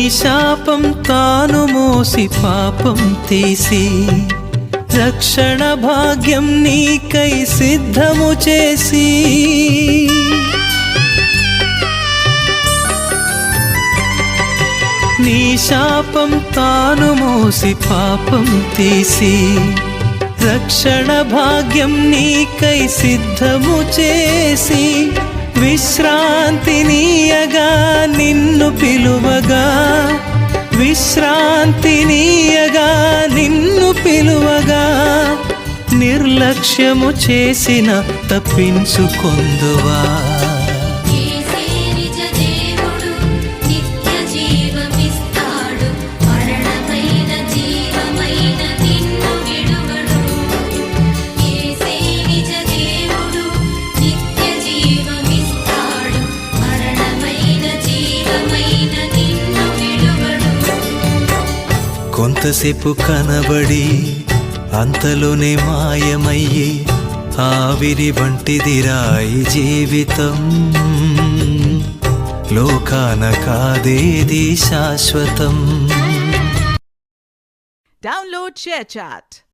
శాపం తాను మోసి పాపం తీసి రక్షణ భాగ్యం నీకై సిద్ధము చేసి నీ శాపం తాను మోసి పాపం తీసి రక్షణ భాగ్యం నీకై సిద్ధము చేసి విశ్రాంతినీయగా నిన్ను పిలువగా విశ్రాంతినీయగా నిన్ను పిలువగా నిర్లక్ష్యము చేసిన తప్పించుకొందువా కొంతసేపు కనబడి అంతలోనే మాయమయ్యి ఆవిరి వంటిదిరాయి జీవితం లోకాన కాదేది శాశ్వతం. Download ShareChat.